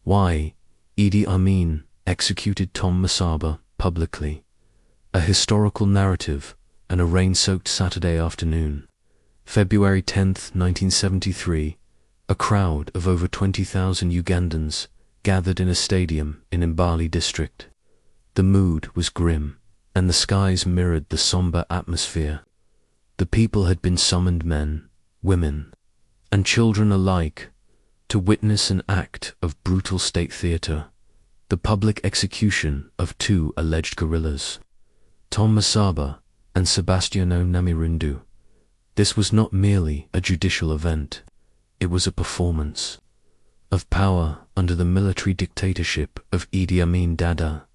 Why Idi Amin executed Tom Masaba publicly. A historical narrative and a rain-soaked Saturday afternoon. February 10th, 1973, a crowd of over 20,000 Ugandans gathered in a stadium in Mbale district. The mood was grim, and the skies mirrored the somber atmosphere. The people had been summoned, men, women, and children alike, to witness an act of brutal state theatre, the public execution of two alleged guerrillas, Tom Masaba and Sebastiano Namirundu. This was not merely a judicial event, it was a performance of power under the military dictatorship of Idi Amin Dada,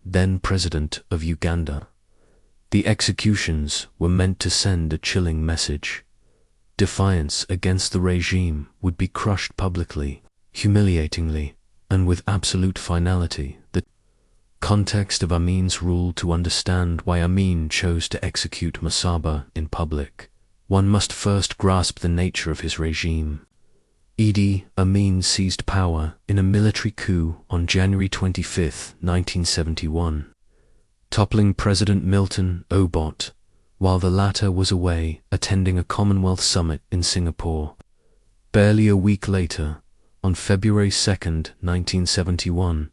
then President of Uganda. The executions were meant to send a chilling message. Defiance against the regime would be crushed publicly, humiliatingly, and with absolute finality. The context of Amin's rule. To understand why Amin chose to execute Masaba in public, one must first grasp the nature of his regime. Idi Amin seized power in a military coup on January 25, 1971, toppling President Milton Obote, while the latter was away attending a Commonwealth summit in Singapore. Barely a week later, on February 2, 1971,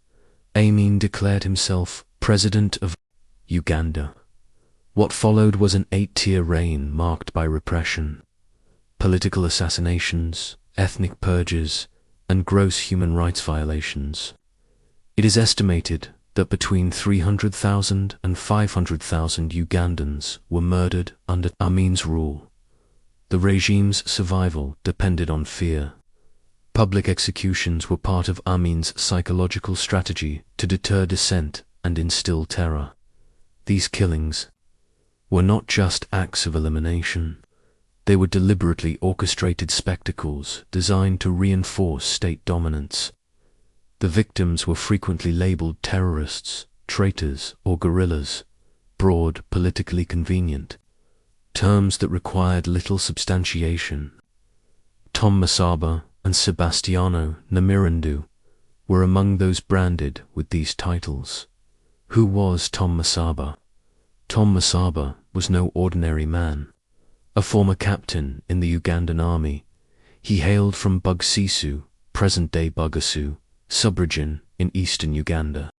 Amin declared himself President of Uganda. What followed was an 8-year reign marked by repression, political assassinations, ethnic purges, and gross human rights violations. It is estimated that between 300,000 and 500,000 Ugandans were murdered under Amin's rule. The regime's survival depended on fear. Public executions were part of Amin's psychological strategy to deter dissent and instill terror. These killings were not just acts of elimination. They were deliberately orchestrated spectacles designed to reinforce state dominance. The victims were frequently labeled terrorists, traitors, or guerrillas, broad, politically convenient terms that required little substantiation. Tom Masaba and Sebastiano Namirundu were among those branded with these titles. Who was Tom Masaba? Tom Masaba was no ordinary man. A former captain in the Ugandan Army, he hailed from Bugsihu, present-day Bugsihu, sub-region in eastern Uganda.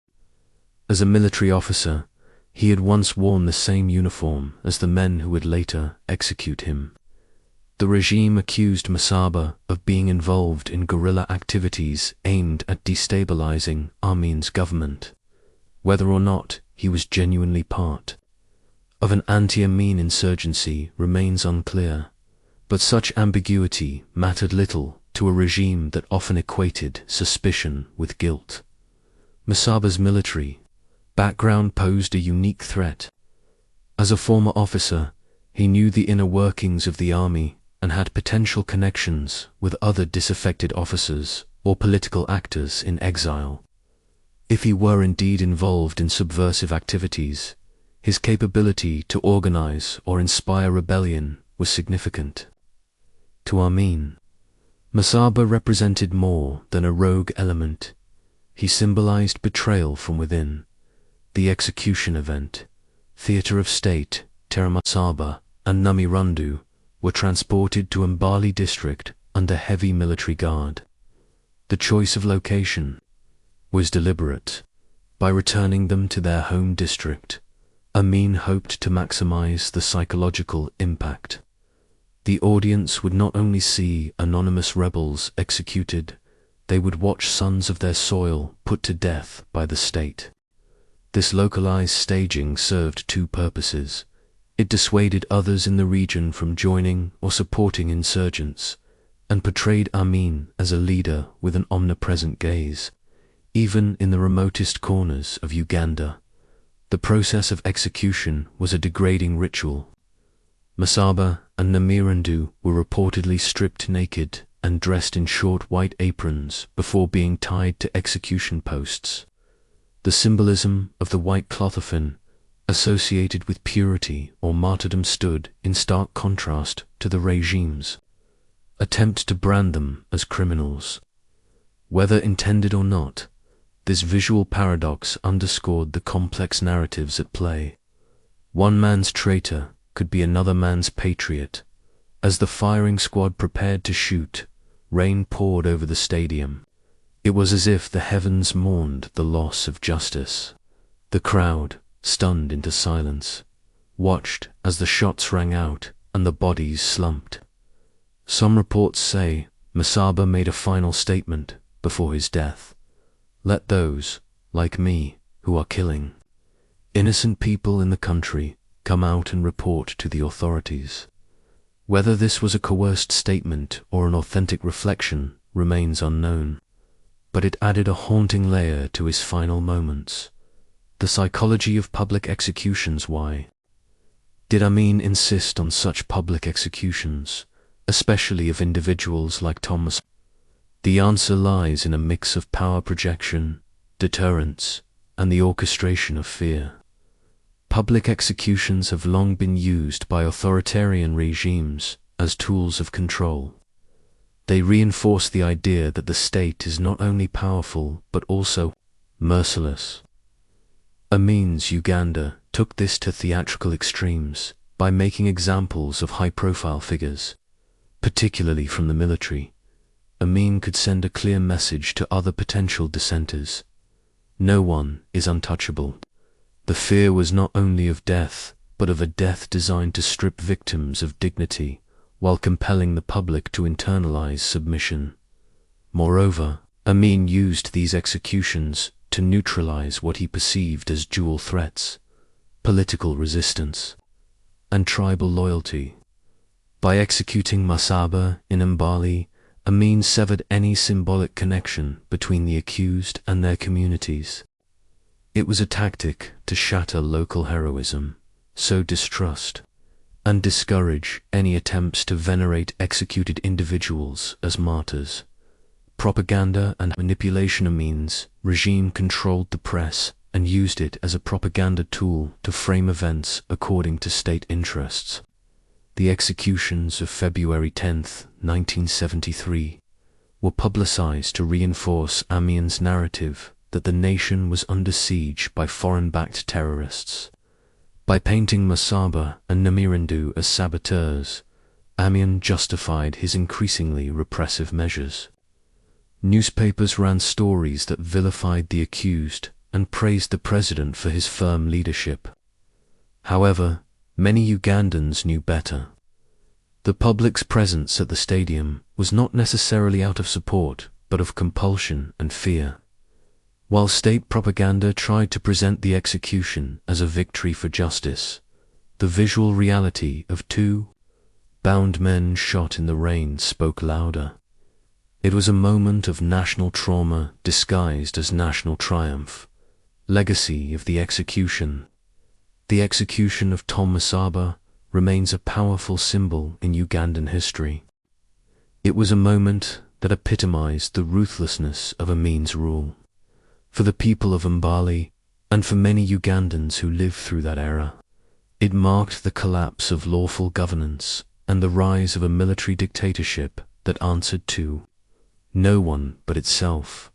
As a military officer, he had once worn the same uniform as the men who would later execute him. The regime accused Masaba of being involved in guerrilla activities aimed at destabilizing Amin's government. Whether or not he was genuinely part of an anti-Amin insurgency remains unclear, but such ambiguity mattered little to a regime that often equated suspicion with guilt. Masaba's military background posed a unique threat. As a former officer, he knew the inner workings of the army and had potential connections with other disaffected officers or political actors in exile. If he were indeed involved in subversive activities, his capability to organize or inspire rebellion was significant. To Amin, Masaba represented more than a rogue element. He symbolized betrayal from within. The execution event, theater of state, Masaba and Namirundu were transported to Mbale district under heavy military guard. The choice of location was deliberate. By returning them to their home district, Amin hoped to maximize the psychological impact. The audience would not only see anonymous rebels executed, they would watch sons of their soil put to death by the state. This localized staging served two purposes. It dissuaded others in the region from joining or supporting insurgents, and portrayed Amin as a leader with an omnipresent gaze. Even in the remotest corners of Uganda, the process of execution was a degrading ritual. Masaba and Namirundu were reportedly stripped naked and dressed in short white aprons before being tied to execution posts. The symbolism of the white clothophan associated with purity or martyrdom stood in stark contrast to the regime's attempt to brand them as criminals. Whether intended or not, this visual paradox underscored the complex narratives at play. One man's traitor could be another man's patriot. As the firing squad prepared to shoot, rain poured over the stadium. It was as if the heavens mourned the loss of justice. The crowd, stunned into silence, watched as the shots rang out and the bodies slumped. Some reports say Masaba made a final statement before his death. Let those, like me, who are killing innocent people in the country come out and report to the authorities. Whether this was a coerced statement or an authentic reflection remains unknown, but it added a haunting layer to his final moments. The psychology of public executions. Why did Amin insist on such public executions, especially of individuals like Tom Masaba? The answer lies in a mix of power projection, deterrence, and the orchestration of fear. Public executions have long been used by authoritarian regimes as tools of control. They reinforce the idea that the state is not only powerful but also merciless. Amin's Uganda took this to theatrical extremes by making examples of high-profile figures, particularly from the military. Amin could send a clear message to other potential dissenters. No one is untouchable. The fear was not only of death, but of a death designed to strip victims of dignity, while compelling the public to internalize submission. Moreover, Amin used these executions to neutralize what he perceived as dual threats: political resistance and tribal loyalty. By executing Masaba in Mbale, Amin severed any symbolic connection between the accused and their communities. It was a tactic to shatter local heroism, sow distrust, and discourage any attempts to venerate executed individuals as martyrs. Propaganda and manipulation. Amin's regime controlled the press and used it as a propaganda tool to frame events according to state interests. The executions of February 10, 1973, were publicized to reinforce Amin's narrative that the nation was under siege by foreign-backed terrorists. By painting Masaba and Namirundu as saboteurs, Amin justified his increasingly repressive measures. Newspapers ran stories that vilified the accused and praised the president for his firm leadership. However, many Ugandans knew better. The public's presence at the stadium was not necessarily out of support, but of compulsion and fear. While state propaganda tried to present the execution as a victory for justice, the visual reality of two bound men shot in the rain spoke louder. It was a moment of national trauma disguised as national triumph. Legacy of the execution. The execution of Tom Masaba remains a powerful symbol in Ugandan history. It was a moment that epitomized the ruthlessness of Amin's rule. For the people of Mbale, and for many Ugandans who lived through that era, it marked the collapse of lawful governance and the rise of a military dictatorship that answered to no one but itself.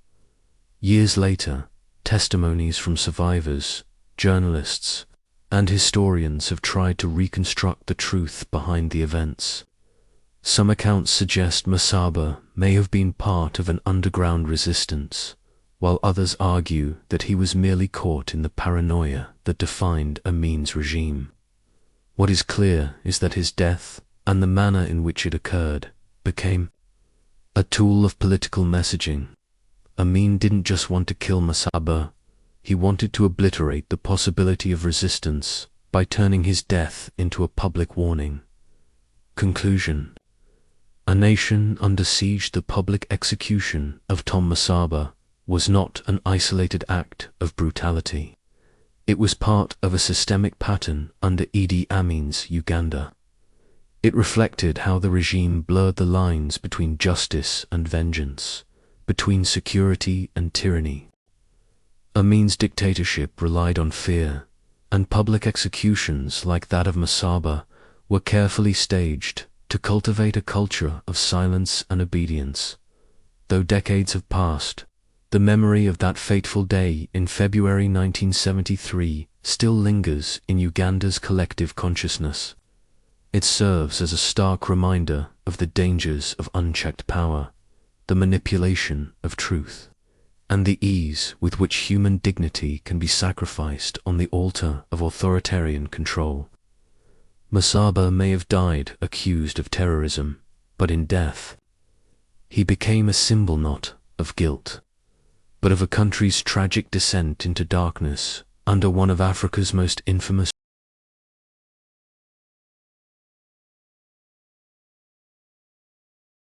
Years later, testimonies from survivors, journalists, and historians have tried to reconstruct the truth behind the events. Some accounts suggest Masaba may have been part of an underground resistance, while others argue that he was merely caught in the paranoia that defined Amin's regime. What is clear is that his death, and the manner in which it occurred, became a tool of political messaging. Amin didn't just want to kill Masaba, he wanted to obliterate the possibility of resistance by turning his death into a public warning. Conclusion. A nation under siege. The public execution of Tom Masaba was not an isolated act of brutality. It was part of a systemic pattern under Idi Amin's Uganda. It reflected how the regime blurred the lines between justice and vengeance, between security and tyranny. Amin's dictatorship relied on fear, and public executions like that of Masaba were carefully staged to cultivate a culture of silence and obedience. Though decades have passed, the memory of that fateful day in February 1973 still lingers in Uganda's collective consciousness. It serves as a stark reminder of the dangers of unchecked power, the manipulation of truth, and the ease with which human dignity can be sacrificed on the altar of authoritarian control. Masaba may have died accused of terrorism, but in death, he became a symbol not of guilt, but of a country's tragic descent into darkness under one of Africa's most infamous